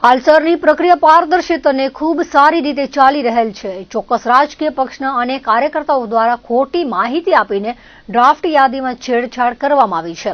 હાલસરની પ્રક્રિયા પારદર્શિત અને ખૂબ સારી રીતે ચાલી રહેલ છે. ચોક્કસ રાજકીય પક્ષના અને કાર્યકર્તાઓ દ્વારા ખોટી માહિતી આપીને ડ્રાફ્ટ યાદીમાં છેડછાડ કરવામાં આવી છે.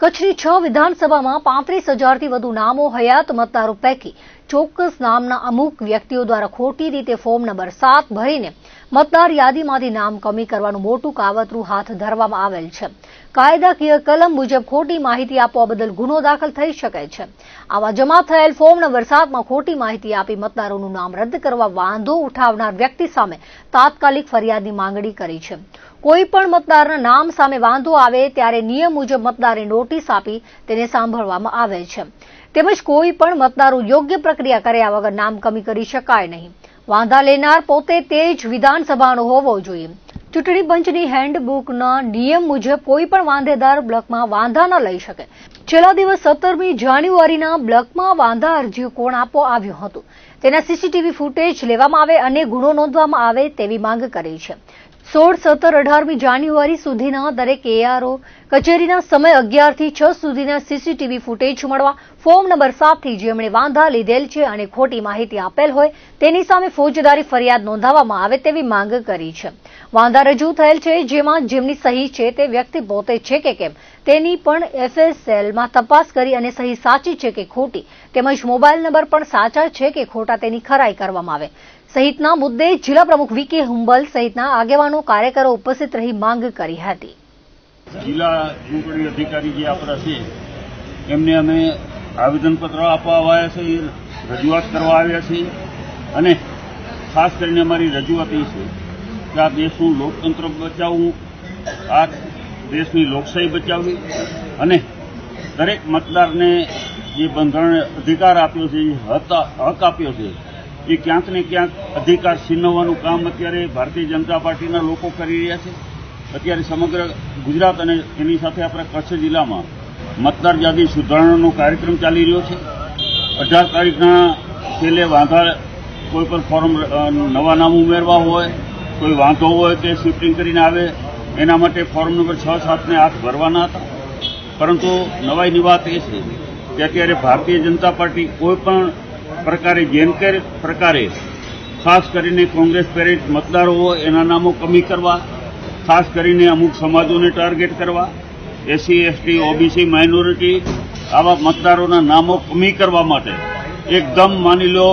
કચ્છની 6 વિધાનસભામાં 35,000થી વધુ નામો હયાત મતદારો પૈકી ચોક્કસ નામના અમુક વ્યક્તિઓ દ્વારા ખોટી રીતે ફોર્મ નંબર 7 ભરીને મતદાર યાદીમાંથી નામ કમી કરવાનું મોટું કાવતરું હાથ ધરવામાં આવેલ છે. કાયદાકીય કલમ મુજબ ખોટી માહિતી આપવા બદલ ગુનો દાખલ થઈ શકે છે. આવા જમા થયેલ ફોર્મ નંબર 7માં ખોટી માહિતી આપી મતદારોનું નામ રદ કરવા વાંધો ઉઠાવનાર વ્યક્તિ સામે તાત્કાલિક ફરિયાદની માંગણી કરી છે. કોઈ પણ મતદારના નામ સામે વાંધો આવે ત્યારે નિયમ મુજબ મતદારે નોટિસ આપી તેને સાંભળવામાં આવે છે. તેમજ કોઈ પણ મતદારો યોગ્ય પ્રક્રિયા કર્યા વગર નામ કમી કરી શકાય નહીં. વાંધા લેનાર પોતે તે જ વિધાનસભાનો હોવો જોઈએ. ચૂંટણી પંચની હેન્ડબુકના નિયમ મુજબ કોઈ પણ વાંધેદાર બ્લોકમાં વાંધા ન લઈ શકે. છેલ્લા દિવસ 17મી જાન્યુઆરીના બ્લોકમાં વાંધા અરજીઓ કોણ આપવા આવ્યું હતું તેના સીસીટીવી ફૂટેજ લેવામાં આવે અને ગુનો નોંધવામાં આવે તેવી માંગ કરી છે. 16, 17, 18મી જાન્યુઆરી સુધીના દરેક એઆરઓ કચેરીના સમય 11 થી 6 સુધીના સીસીટીવી ફૂટેજ મળવા, ફોર્મ નંબર 7 થી જેમણે વાંધા લીધેલ છે અને ખોટી માહિતી આપેલ હોય તેની સામે ફોજદારી ફરિયાદ નોંધાવવામાં આવે તેવી માંગ કરી છે. વાંધા રજૂ થયેલ છે જેમાં જેમની સહી છે તે વ્યક્તિ પોતે છે કે કેમ તેની પણ એફએસએલમાં તપાસ કરી અને સહી સાચી છે કે ખોટી તેમજ મોબાઈલ નંબર પણ સાચા છે કે ખોટા તેની ખરાઈ કરવામાં આવે સહિતના મુદ્દે જિલ્લા પ્રમુખ વીકે હુંબલ સહિતના આગેવાનો કાર્યકરો ઉપસ્થિત રહી માંગ કરી હતી. જિલ્લા ચૂંટણી અધિકારી જે આપણા છે એમને અમે આવેદનપત્ર આપવા આવ્યા છે, રજૂઆત કરવા આવ્યા છીએ અને ખાસ કરીને અમારી રજૂઆત એ છે કે આ દેશનું લોકતંત્ર બચાવવું, આ દેશની લોકશાહી બચાવવી અને દરેક મતદારને જે બંધારણ અધિકાર આપ્યો છે, હક આપ્યો છે એ ક્યાંક ને ક્યાંક અધિકાર છીનવવાનું કામ અત્યારે ભારતીય જનતા પાર્ટીના લોકો કરી રહ્યા છે. અત્યારે સમગ્ર ગુજરાત અને એની સાથે આપણા કચ્છ જિલ્લામાં મતદાર યાદી સુધારણાનો કાર્યક્રમ ચાલી રહ્યો છે. 18 તારીખના છેલ્લે વાંધા કોઈ પણ ફોર્મ નવા નામ ઉમેરવા હોય, કોઈ વાંધો હોય કે શિફ્ટિંગ કરીને આવે એના માટે ફોર્મ નંબર 6, 7ને હાથ ભરવાના હતા. પરંતુ નવાઈની વાત એ છે કે અત્યારે ભારતીય જનતા પાર્ટી કોઈ પણ પ્રકારે જેમ કે પ્રકારે ખાસ કરીને કોંગ્રેસ પ્રેરિત મતદારો હોય એના નામો કમી કરવા, ખાસ કરીને અમુક સમાજોને ટાર્ગેટ કરવા, એસસી, એસટી, ઓબીસી, માઇનોરિટી આવા મતદારોના નામો કમી કરવા માટે એકદમ માની લો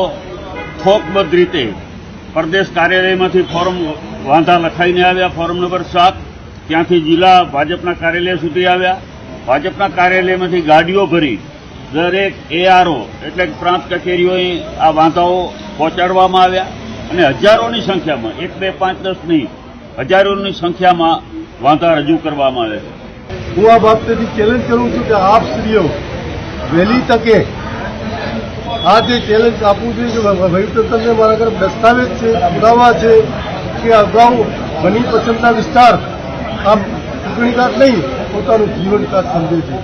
થોકબદ્ધ રીતે પ્રદેશ કાર્યાલયમાંથી ફોર્મ વાંધા લખાઈને આવ્યા, ફોર્મ નંબર 7 ત્યાંથી જિલ્લા ભાજપના કાર્યાલય સુધી આવ્યા. ભાજપના કાર્યાલયમાંથી ગાડીઓ ભરી દરેક એઆરઓ એટલે પ્રાંત કચેરીઓએ આ વાંધાઓ પહોંચાડવામાં આવ્યા અને હજારોની સંખ્યામાં 1, 2, 5, 10 નહીં હજારોની સંખ્યામાં વાંધા રજૂ કરવામાં આવ્યા. હું આ બાબતેથી ચેલેન્જ કરું છું કે આપ શ્રીઓ વહેલી તકે આ જે ચેલેન્જ આપવું જોઈએ કે વહીવટીતંત્રને મારા ઘરે દસ્તાવેજ છે, પુરાવા છે કે અગાઉ બની પસંદના વિસ્તાર આપ ચૂંટણી કાર્ડ નહીં પોતાનું જીવન કાર્ડ સમજે છે.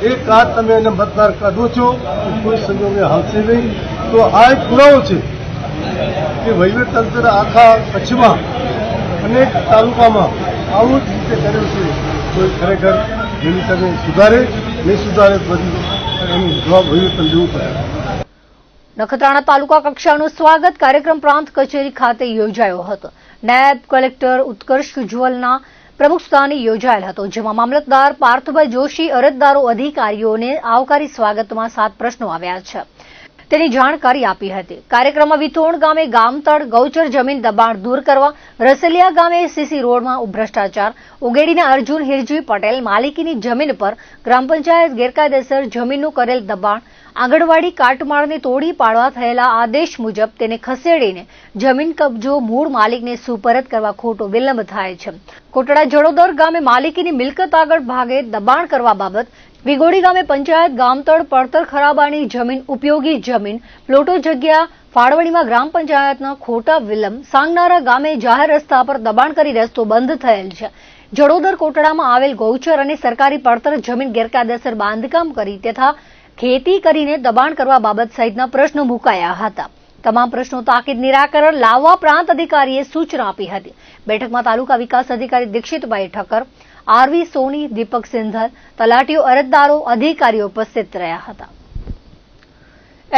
એ કાર્ડ તમે એને મતદાર કાઢો છો તો કોઈ સંજોગે હાલશે નહીં. તો આ એક પુરાવો છે કે વહીવટીતંત્ર આખા કચ્છમાં અનેક તાલુકામાં આવું જ રીતે કર્યું છે. કોઈ ખરેખર જેની તમે સુધારે નહીં સુધારે બધી એનું જવાબ વહીવટીતંત્ર લેવું પડે. નખત્રાણા તાલુકા કક્ષાનો સ્વાગત કાર્યક્રમ પ્રાંત કચેરી ખાતે યોજાયો હતો. નાયબ કલેક્ટર ઉત્કર્ષ ઉજ્જવલના પ્રમુખસ્થાને યોજાયેલ હતો, જેમાં મામલતદાર પાર્થભાઈ જોશી અરજદારો અધિકારીઓને આવકારી સ્વાગતમાં 7 પ્રશ્નો આવ્યા છે તેની જાણકારી આપી હતી. કાર્યક્રમમાં વિથોણ ગામે ગામતળ ગૌચર જમીન દબાણ દૂર કરવા, રસલિયા ગામે સીસી રોડમાં ભ્રષ્ટાચાર, ઉગેડીના અર્જુન હિરજી પટેલ માલિકીની જમીન પર ગ્રામ પંચાયત ગેરકાયદેસર જમીનનું કરેલ દબાણ, આંગણવાડી કાટમાળને તોડી પાડવા થયેલા આદેશ મુજબ તેને ખસેડીને જમીન કબજો મૂળ માલિકને સુપરત કરવા ખોટો વિલંબ થાય છે. કોટડા જડોદર ગામે માલિકીની મિલકત આગળ ભાગે દબાણ કરવા બાબત, વિગોડી ગામે પંચાયત ગામતળ પડતર ખરાબાની જમીન ઉપયોગી જમીન પ્લોટો જગ્યા ફાળવણીમાં ગ્રામ પંચાયતના ખોટા વિલંબ, સાંગનારા ગામે જાહેર રસ્તા પર દબાણ કરી રસ્તો બંધ થયેલ છે. જડોદર કોટડામાં આવેલ ગૌચર અને સરકારી પડતર જમીન ગેરકાયદેસર બાંધકામ કરી તથા ખેતી કરીને દબાણ કરવા બાબત સહિતના પ્રશ્નો મુકાયા હતા. તમામ પ્રશ્નો તાકીદ નિરાકરણ લાવવા પ્રાંત અધિકારીએ સૂચના આપી હતી. બેઠકમાં તાલુકા વિકાસ અધિકારી દીક્ષિતભાઈ ઠક્કર, આરવી સોની, દીપક સિંધલ, તલાટીઓ, અરજદારો, અધિકારીઓ ઉપસ્થિત રહ્યા હતા.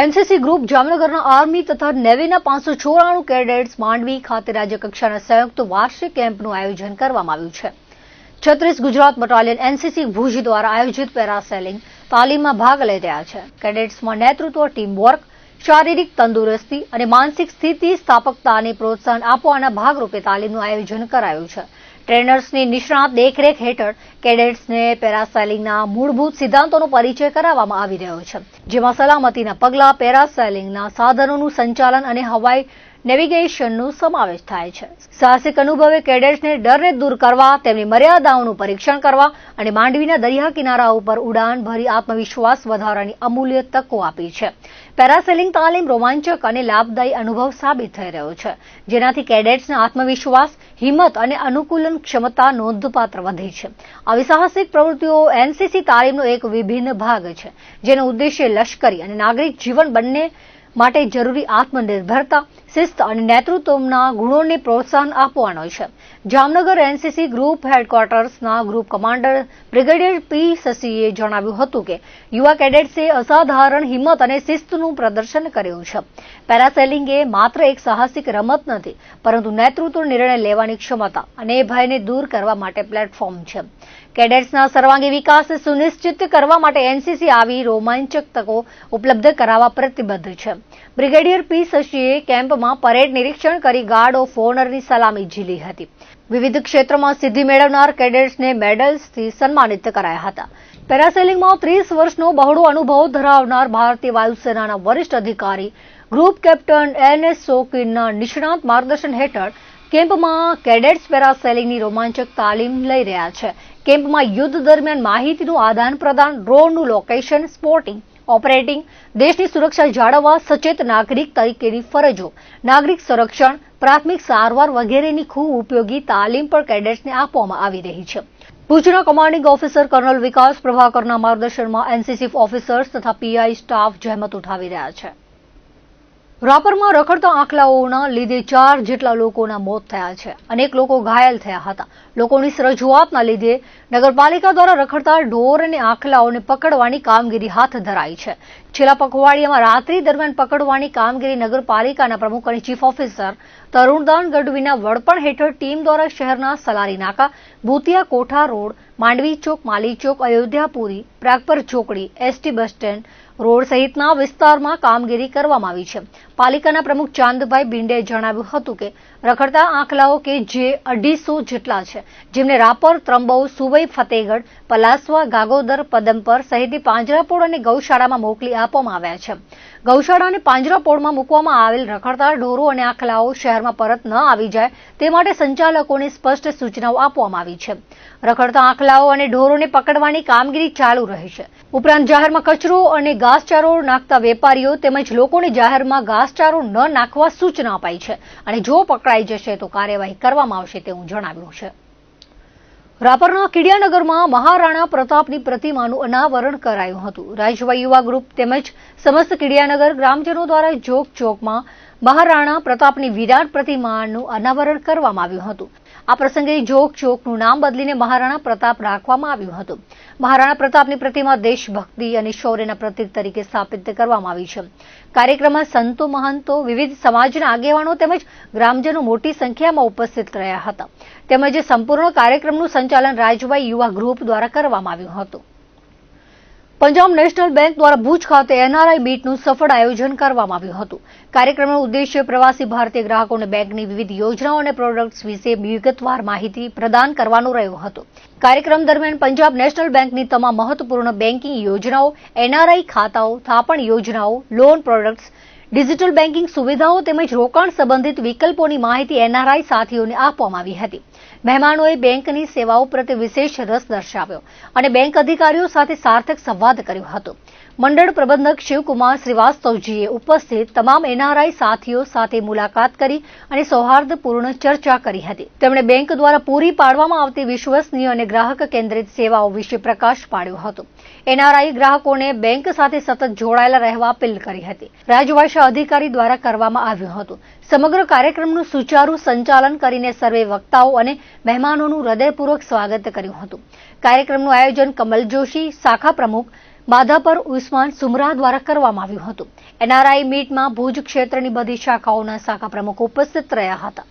એનસીસી ગ્રુપ જામનગરના આર્મી તથા નેવીના 594 કેડેટ્સ માંડવી ખાતે રાજ્ય કક્ષાના સંયુક્ત વાર્ષિક કેમ્પનું આયોજન કરવામાં આવ્યું છે. 36 ગુજરાત બટાલિયન એનસીસી ભુજ દ્વારા આયોજિત પેરાસેલિંગ તાલીમમાં ભાગ લઈ રહ્યા છે. કેડેટ્સમાં નેતૃત્વ, ટીમ વર્ક, શારીરિક તંદુરસ્તી અને માનસિક સ્થિતિ સ્થાપકતાને પ્રોત્સાહન આપવાના ભાગરૂપે તાલીમનું આયોજન કરાયું છે. ટ્રેનર્સની નિષ્ણાત દેખરેખ હેઠળ કેડેટ્સને પેરાસેલિંગના મૂળભૂત સિદ્ધાંતોનો પરિચય કરાવવામાં આવી રહ્યો છે, જેમાં સલામતીના પગલાં, પેરાસેલિંગના સાધનોનું સંચાલન અને હવાઈ નેવિગેશનનો સમાવેશ થાય છે. સાહસિક અનુભવે કેડેટ્સને ડરને દૂર કરવા, તેમની મર્યાદાઓનું પરીક્ષણ કરવા અને માંડવીના દરિયા કિનારા ઉપર ઉડાન ભરી આત્મવિશ્વાસ વધારવાની અમૂલ્ય તકો આપી છે. પેરાસેલિંગ તાલીમ રોમાંચક અને લાભદાયી અનુભવ સાબિત થઈ રહ્યો છે, જેનાથી કેડેટ્સના આત્મવિશ્વાસ, હિંમત અને અનુકૂલન ક્ષમતા નોંધપાત્ર વધી છે. આવી સાહસિક પ્રવૃત્તિઓ એનસીસી તાલીમનો એક વિભિન્ન ભાગ છે, જેનો ઉદ્દેશ્ય લશ્કરી અને નાગરિક જીવન બંને માટે જરૂરી આત્મનિર્ભરતા, શિસ્ત અને નેતૃત્વના ગુણોને પ્રોત્સાહન આપવાનો છે. જામનગર એનસીસી ગ્રુપ હેડક્વાર્ટર્સના ગ્રુપ કમાન્ડર બ્રિગેડિયર પી શશીએ જણાવ્યું હતું કે યુવા કેડેટ્સે અસાધારણ હિંમત અને શિસ્તનું પ્રદર્શન કર્યું છે. પેરાસેલિંગ એ માત્ર એક સાહસિક રમત નથી, પરંતુ નેતૃત્વ, નિર્ણય લેવાની ક્ષમતા અને ભયને દૂર કરવા માટે પ્લેટફોર્મ છે. કેડેટ્સના સર્વાંગી વિકાસ સુનિશ્ચિત કરવા માટે એનસીસી આવી રોમાંચક તકો ઉપલબ્ધ કરાવવા પ્રતિબદ્ધ છે. બ્રિગેડિયર પી શશીએ કેમ્પમાં પરેડ નિરીક્ષણ કરી ગાર્ડ ઓફ ઓનરની સલામી ઝીલી હતી. વિવિધ ક્ષેત્રમાં સિદ્ધિ મેળવનાર કેડેટ્સને મેડલ્સથી સન્માનિત કરાયા હતા. પેરાસેલિંગમાં 30 વર્ષનો બહોળો અનુભવ ધરાવનાર ભારતીય વાયુસેનાના વરિષ્ઠ અધિકારી ગ્રુપ કેપ્ટન એનએસ શોકીનના નિષ્ણાત માર્ગદર્શન હેઠળ કેમ્પમાં કેડેટ્સ પેરાસેલિંગની રોમાંચક તાલીમ લઈ રહ્યા છે. કેમ્પમાં યુદ્ધ દરમિયાન માહિતીનું આદાન પ્રદાન, ડ્રોનનું લોકેશન સ્પોટિંગ, ઓપરેટિંગ, દેશની સુરક્ષા જાળવવા, સચેત નાગરિક તરીકેની ફરજો, નાગરિક સંરક્ષણ, પ્રાથમિક સારવાર વગેરેની ખૂબ ઉપયોગી તાલીમ પણ કેડેટ્સને આપવામાં આવી રહી છે. ભુજના કમાન્ડિંગ ઓફિસર કર્નલ વિકાસ પ્રભાકરના માર્ગદર્શનમાં એનસીસી ઓફિસર્સ તથા પીઆઈ સ્ટાફ જહેમત ઉઠાવી રહ્યા છે. રાપરમાં રખડતા આંખલાઓના લીધે 4 જેટલા લોકોના મોત થયા છે. અનેક લોકો ઘાયલ થયા હતા. લોકોની રજૂઆતના લીધે નગરપાલિકા દ્વારા રખડતા ઢોર અને આંખલાઓને પકડવાની કામગીરી હાથ ધરાઈ છે. છેલ્લા પખવાડિયામાં રાત્રિ દરમિયાન પકડવાની કામગીરી નગરપાલિકાના પ્રમુખ અને ચીફ ઓફિસર તરુણદાન ગઢવીના વડપણ હેઠળ ટીમ દ્વારા શહેરના સલારી નાકા, ભૂતિયા કોઠા રોડ, માંડવી ચોક, માલી ચોક, અયોધ્યાપુરી, પ્રાગપર ચોકડી, એસટી બસ સ્ટેન્ડ રોડ સહિતના વિસ્તારમાં કામગીરી કરવામાં આવી છે. પાલિકાના પ્રમુખ ચાંદભાઈ બિંડેએ જણાવ્યું હતું કે રખડતા આંખલાઓ કે જે 250 જેટલા છે, જેમને રાપર, ત્રંબો, સુવઈ, ફતેગઢ, પલાસવા, ગાગોદર, પદમપર સહિતની પાંજરાપોળ અને ગૌશાળામાં મોકલી આપવામાં આવ્યા છે. ગૌશાળા અને પાંજરાપોળમાં મૂકવામાં આવેલ રખડતા ઢોરો અને આંખલાઓ શહેરમાં પરત ન આવી જાય તે માટે સંચાલકોને સ્પષ્ટ સૂચનાઓ આપવામાં આવી છે. રખડતા આંખલાઓ અને ઢોરોને પકડવાની કામગીરી ચાલુ રહી છે. ઉપરાંત જાહેરમાં કચરો અને ઘાસચારો નાખતા વેપારીઓ તેમજ લોકોને જાહેરમાં ઘાસચારો ન નાખવા સૂચના અપાઈ છે અને જો પકડાઈ જશે તો કાર્યવાહી કરવામાં આવશે તેવું જણાવ્યું છે. રાપરના કિડિયાનગરમાં મહારાણા પ્રતાપની પ્રતિમાનું અનાવરણ કરાયું હતું. રાજ્ય યુવા ગ્રુપ તેમજ સમસ્ત કિડિયાનગર ગ્રામજનો દ્વારા જોગ ચોકમાં મહારાણા પ્રતાપની વિરાટ પ્રતિમાનું અનાવરણ કરવામાં આવ્યું હતું. આ પ્રસંગે જોગ ચોકનું નામ બદલીને મહારાણા પ્રતાપ રાખવામાં આવ્યું હતું. મહારાણા પ્રતાપની પ્રતિમા દેશભક્તિ અને શૌર્યના પ્રતીક તરીકે સ્થાપિત કરવામાં આવી છે. કાર્યક્રમમાં સંતો, મહંતો, વિવિધ સમાજના આગેવાનો તેમજ ગ્રામજનો મોટી સંખ્યામાં ઉપસ્થિત રહ્યા હતા. તેમજ સંપૂર્ણ કાર્યક્રમનું સંચાલન રાજ્ય યુવા ગ્રુપ દ્વારા કરવામાં આવ્યું હતું. પંજાબ નેશનલ બેંક દ્વારા ભુજ ખાતે એનઆરઆઈ મીટનું સફળ આયોજન કરવામાં આવ્યું હતું. કાર્યક્રમનો ઉદ્દેશ્ય પ્રવાસી ભારતીય ગ્રાહકોને બેંકની વિવિધ યોજનાઓ અને પ્રોડક્ટ્સ વિશે વિગતવાર માહિતી પ્રદાન કરવાનો રહ્યો હતો. કાર્યક્રમ દરમિયાન પંજાબ નેશનલ બેંકની તમામ મહત્વપૂર્ણ બેન્કિંગ યોજનાઓ, એનઆરઆઈ ખાતાઓ, થાપણ યોજનાઓ, લોન પ્રોડક્ટ્સ, ડિજિટલ બેન્કિંગ સુવિધાઓ તેમજ રોકાણ સંબંધિત વિકલ્પોની માહિતી એનઆરઆઈ સાથીઓને આપવામાં આવી હતી. મહેમાનોએ બેંકની સેવાઓ પ્રત્યે વિશેષ રસ દર્શાવ્યો અને બેંક અધિકારીઓ સાથે સાર્થક સંવાદ કર્યો હતો. મંડળ પ્રબંધક શિવકુમાર શ્રીવાસ્તવજીએ ઉપસ્થિત તમામ એનઆરઆઈ સાથીઓ સાથે મુલાકાત કરી અને સૌહાર્દપૂર્ણ ચર્ચા કરી હતી. તેમણે બેંક દ્વારા પૂરી પાડવામાં આવતી વિશ્વસનીય અને ગ્રાહક કેન્દ્રિત સેવાઓ વિશે પ્રકાશ પાડ્યો હતો. એનઆરઆઈ ગ્રાહકોને બેંક સાથે સતત જોડાયેલા રહેવા અપીલ કરી હતી. રાજ્યભાષા અધિકારી દ્વારા કરવામાં આવ્યું હતું. સમગ્ર કાર્યક્રમનું સુચારુ સંચાલન કરીને સર્વે વક્તાઓ અને મહેમાનોનું હૃદયપૂર્વક સ્વાગત કર્યું હતું. કાર્યક્રમનું આયોજન કમલ જોશી, શાખા પ્રમુખ બાધા પર ઉસ્માન સુમરા દ્વારા કરવામાં આવ્યું હતું। એનઆરઆઈ મીટમાં ભુજ ક્ષેત્રની બધી શાખાઓના શાખા પ્રમુખો ઉપસ્થિત રહ્યા હતા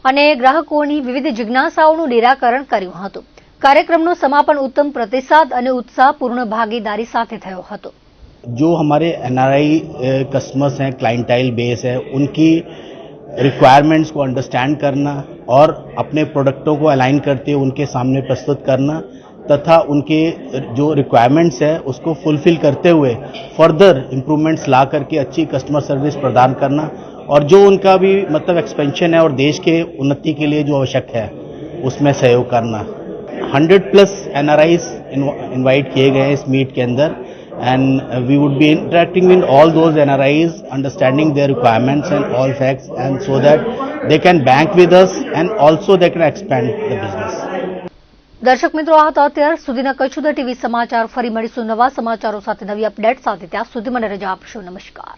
અને ગ્રાહકોની વિવિધ જિજ્ઞાસાઓનું નિરાકરણ કર્યું હતું। कार्यक्रम समापन उत्तम प्रतिसाद और उत्साहपूर्ण भागीदारी साथे थयो हतो। जो हमारे एनआरआई कस्टमर्स हैं, क्लाइंटाइल बेस है, उनकी रिक्वायरमेंट्स को अंडरस्टैंड करना और अपने प्रोडक्टों को अलाइन करते हुए उनके सामने प्रस्तुत करना तथा उनके जो रिक्वायरमेंट्स है उसको फुलफिल करते हुए फर्दर इम्प्रूवमेंट्स ला करके अच्छी कस्टमर सर्विस प्रदान करना और जो उनका भी मतलब एक्सपेंशन है और देश के उन्नति के लिए जो आवश्यक है उसमें सहयोग करना। 100+ NRIs इनवाइट किए गए हैं इस मीट के अंदर and we would be interacting with all those NRIs, understanding their requirements and all facts, and so that they can bank with us and also they can expand the business. दर्शक मित्रों, आ तो अत्यार सुधीना Kutch TV समाचार। फरी मळीशुं नवा समाचारो साथे, नवी update साथे। त्यां सुधी मने रजा आपशो। नमस्कार।